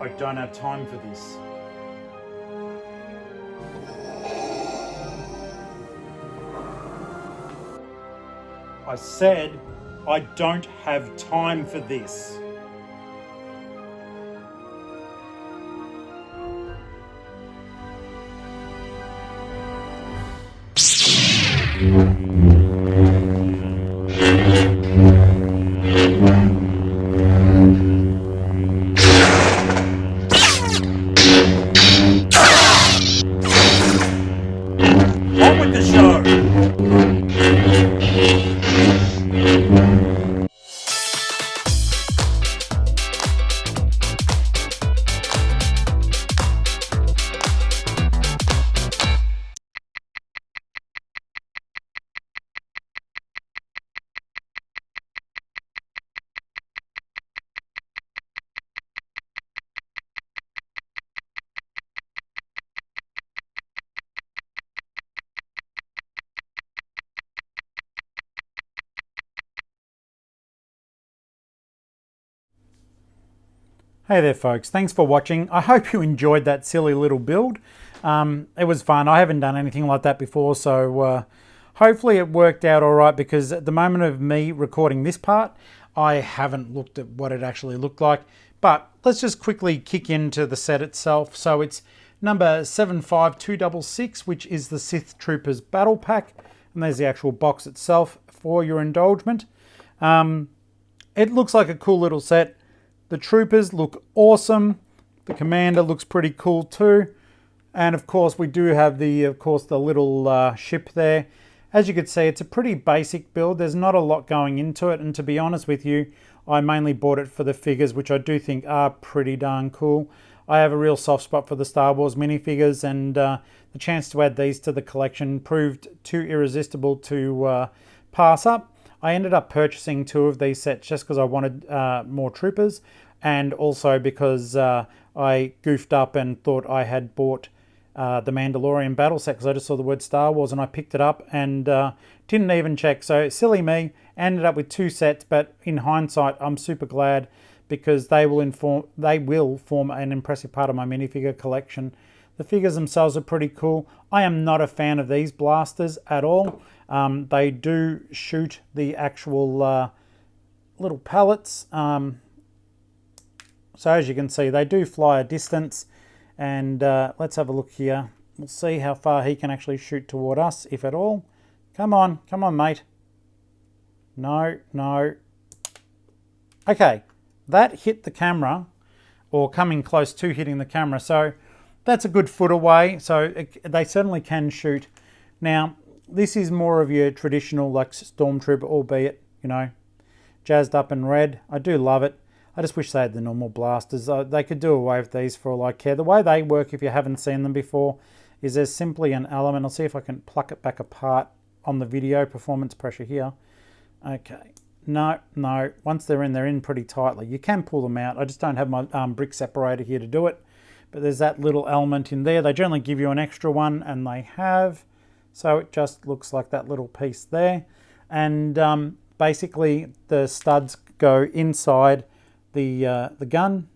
I don't have time for this. I said, I don't have time for this. On with the show. Hey there folks, thanks for watching. I hope you enjoyed that silly little build. It was fun. I haven't done anything like that before, so hopefully it worked out all right, because at the moment of me recording this part, I haven't looked at what it actually looked like. But let's just quickly kick into the set itself. So it's number 75266, which is the Sith Troopers Battle Pack. And there's the actual box itself for your indulgement. It looks like a cool little set. The troopers look awesome. The commander looks pretty cool too. And of course we do have the little ship there. As you can see, it's a pretty basic build. There's not a lot going into it. And to be honest with you, I mainly bought it for the figures, which I do think are pretty darn cool. I have a real soft spot for the Star Wars minifigures, and the chance to add these to the collection proved too irresistible to pass up. I ended up purchasing 2 of these sets just because I wanted more troopers, and also because I goofed up and thought I had bought the Mandalorian battle set because I just saw the word Star Wars and I picked it up and didn't even check. So silly me, ended up with 2 sets, but in hindsight I'm super glad, because they will form an impressive part of my minifigure collection. The figures themselves are pretty cool. I am not a fan of these blasters at all. They do shoot the actual little pellets. So as you can see, they do fly a distance. And let's have a look here. We'll see how far he can actually shoot toward us, if at all. Come on, mate. No. Okay, that hit the camera, or coming close to hitting the camera. So that's a good foot away. So they certainly can shoot. Now, this is more of your traditional like Stormtrooper, albeit, you know, jazzed up in red. I do love it. I just wish they had the normal blasters. They could do away with these for all I care. The way they work, if you haven't seen them before, is there's simply an element. I'll see if I can pluck it back apart on the video. Performance pressure here. Okay. No. Once they're in pretty tightly. You can pull them out. I just don't have my brick separator here to do it. But there's that little element in there. They generally give you an extra one, and they have. So it just looks like that little piece there. And basically the studs go inside the gun,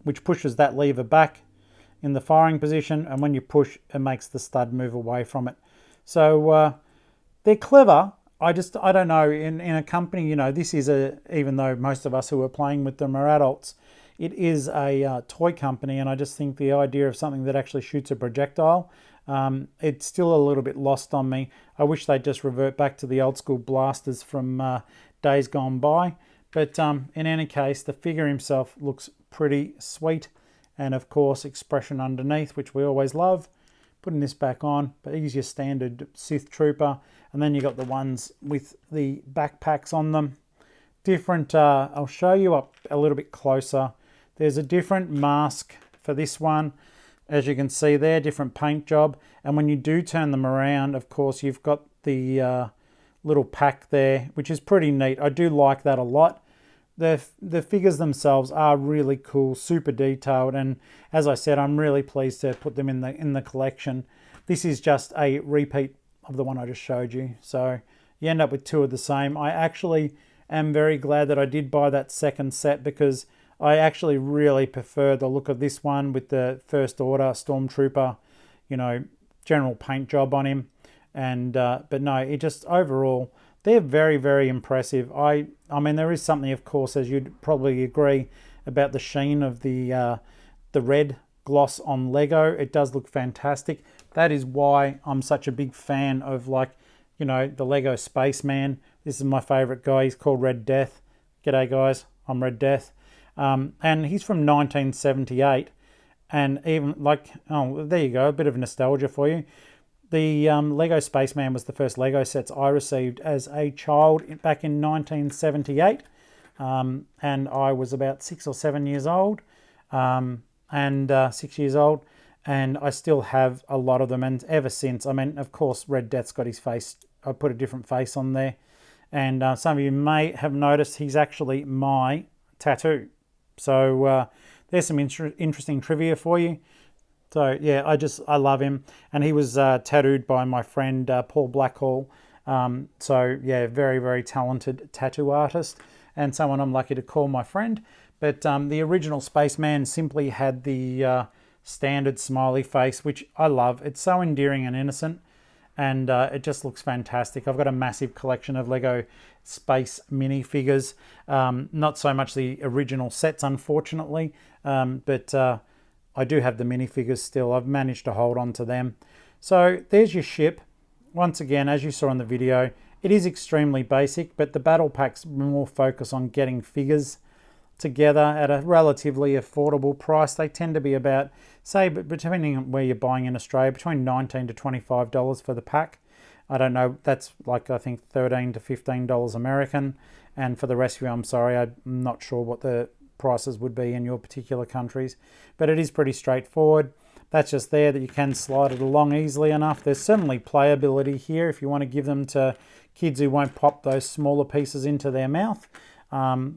which pushes that lever back in the firing position. And when you push, it makes the stud move away from it. So they're clever. I don't know, in a company, you know, this is even though most of us who are playing with them are adults, it is a toy company, and I just think the idea of something that actually shoots a projectile, it's still a little bit lost on me. I wish they'd just revert back to the old school blasters from days gone by. But in any case, the figure himself looks pretty sweet. And of course, expression underneath, which we always love. Putting this back on, but he's your standard Sith Trooper. And then you got the ones with the backpacks on them. Different, I'll show you up a little bit closer. There's a different mask for this one. As you can see there, different paint job. And when you do turn them around, of course, you've got the little pack there, which is pretty neat. I do like that a lot. The figures themselves are really cool, super detailed, and as I said, I'm really pleased to put them in the collection. This is just a repeat of the one I just showed you, so you end up with 2 of the same. I actually am very glad that I did buy that second set, because I actually really prefer the look of this one with the First Order Stormtrooper, you know, general paint job on him. And but no, it just overall, they're very, very impressive. I mean, there is something, of course, as you'd probably agree, about the sheen of the red gloss on Lego. It does look fantastic. That is why I'm such a big fan of, like, you know, the Lego Spaceman. This is my favorite guy. He's called Red Death. G'day, guys. I'm Red Death. And he's from 1978. And even like, oh, there you go, a bit of nostalgia for you. The Lego Spaceman was the first Lego sets I received as a child back in 1978. And I was about 6 or 7 years old. 6 years old. And I still have a lot of them. And ever since, I mean, of course, Red Death's got his face. I put a different face on there. And some of you may have noticed he's actually my tattoo. So there's some interesting trivia for you. So yeah, I love him. And he was tattooed by my friend Paul Blackhall. So yeah, very, very talented tattoo artist and someone I'm lucky to call my friend. But the original Spaceman simply had the standard smiley face, which I love. It's so endearing and innocent. And it just looks fantastic. I've got a massive collection of Lego space minifigures. Not so much the original sets, unfortunately, but I do have the minifigures still. I've managed to hold on to them. So there's your ship. Once again, as you saw in the video, it is extremely basic, but the battle packs more focus on getting figures together at a relatively affordable price. They tend to be about, say, depending on where you're buying in Australia, between $19 to $25 for the pack. I don't know, that's like, I think $13 to $15 American. And for the rest of you, I'm sorry, I'm not sure what the prices would be in your particular countries, but it is pretty straightforward. That's just there that you can slide it along easily enough. There's certainly playability here if you want to give them to kids who won't pop those smaller pieces into their mouth.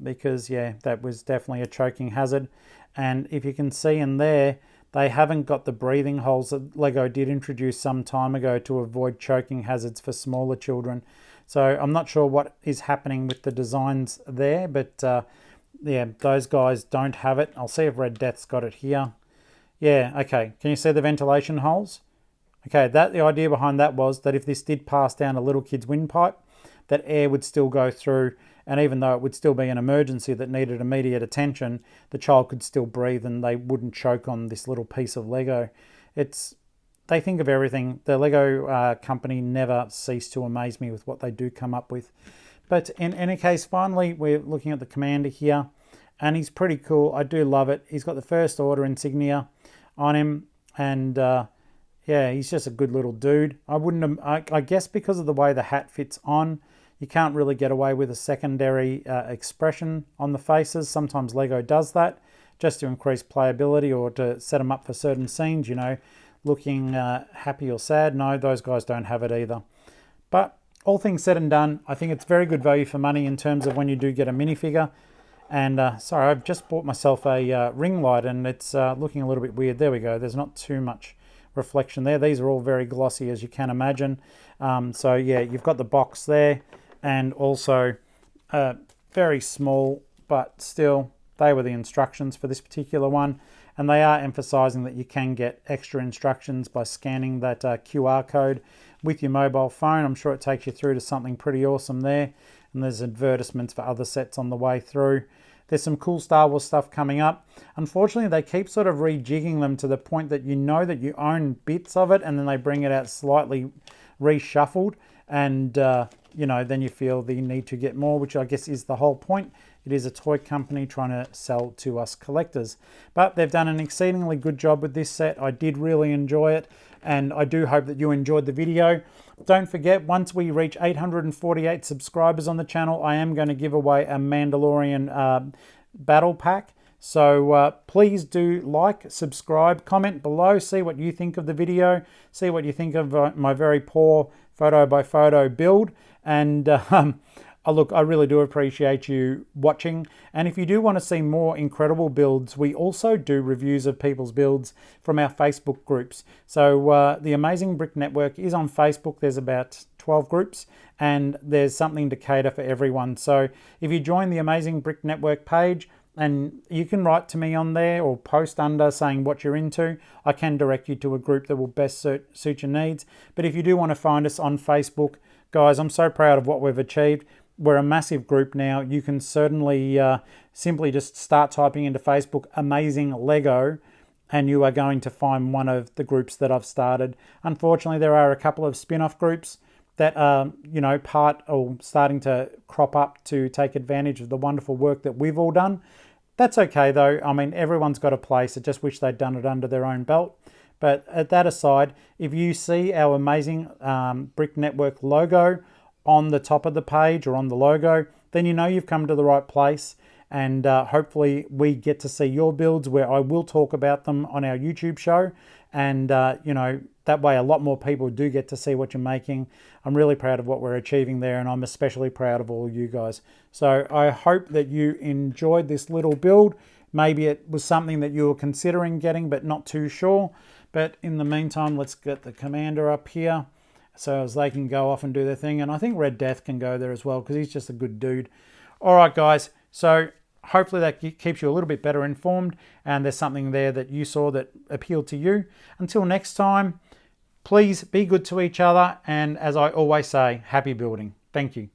Because yeah, that was definitely a choking hazard. And if you can see in there, they haven't got the breathing holes that Lego did introduce some time ago to avoid choking hazards for smaller children. So I'm not sure what is happening with the designs there, but yeah, those guys don't have it. I'll see if Red Death's got it here. Yeah, okay. Can you see the ventilation holes? Okay, the idea behind that was that if this did pass down a little kid's windpipe, that air would still go through, and even though it would still be an emergency that needed immediate attention, the child could still breathe and they wouldn't choke on this little piece of Lego. They think of everything. The Lego company never cease to amaze me with what they do come up with. But in any case, finally, we're looking at the Commander here, and he's pretty cool. I do love it. He's got the First Order insignia on him, and yeah, he's just a good little dude. I guess because of the way the hat fits on, you can't really get away with a secondary expression on the faces. Sometimes Lego does that just to increase playability or to set them up for certain scenes, you know, looking happy or sad. No, those guys don't have it either. But all things said and done, I think it's very good value for money in terms of when you do get a minifigure. And sorry, I've just bought myself a ring light and it's looking a little bit weird. There we go. There's not too much reflection there. These are all very glossy, as you can imagine. So yeah, you've got the box there. And also very small, but still they were the instructions for this particular one. And they are emphasizing that you can get extra instructions by scanning that QR code with your mobile phone. I'm sure it takes you through to something pretty awesome there. And there's advertisements for other sets on the way through. There's some cool Star Wars stuff coming up. Unfortunately, they keep sort of rejigging them to the point that you know that you own bits of it, and then they bring it out slightly reshuffled. And you know, then you feel the need to get more, which I guess is the whole point. It is a toy company trying to sell to us collectors. But they've done an exceedingly good job with this set. I did really enjoy it, and I do hope that you enjoyed the video. Don't forget, once we reach 848 subscribers on the channel, I am going to give away a Mandalorian battle pack. So please do like, subscribe, comment below, see what you think of the video, see what you think of my very poor photo by photo build. And look, I really do appreciate you watching. And if you do want to see more incredible builds, we also do reviews of people's builds from our Facebook groups. So the Amazing Brick Network is on Facebook. There's about 12 groups and there's something to cater for everyone. So if you join the Amazing Brick Network page, and you can write to me on there or post under saying what you're into. I can direct you to a group that will best suit your needs. But if you do want to find us on Facebook, guys, I'm so proud of what we've achieved. We're a massive group now. You can certainly simply just start typing into Facebook Amazing Lego, and you are going to find one of the groups that I've started. Unfortunately, there are a couple of spin-off groups that are, part or starting to crop up to take advantage of the wonderful work that we've all done. That's okay though. I mean, everyone's got a place. I just wish they'd done it under their own belt. But at that aside, if you see our amazing Brick Network logo on the top of the page or on the logo, then you know you've come to the right place. And hopefully we get to see your builds where I will talk about them on our YouTube show. And, that way a lot more people do get to see what you're making. I'm really proud of what we're achieving there, and I'm especially proud of all you guys. So I hope that you enjoyed this little build. Maybe it was something that you were considering getting but not too sure. But in the meantime, let's get the commander up here so as they can go off and do their thing. And I think Red Death can go there as well because he's just a good dude. All right, guys. So hopefully that keeps you a little bit better informed, and there's something there that you saw that appealed to you. Until next time, please be good to each other, and as I always say, happy building. Thank you.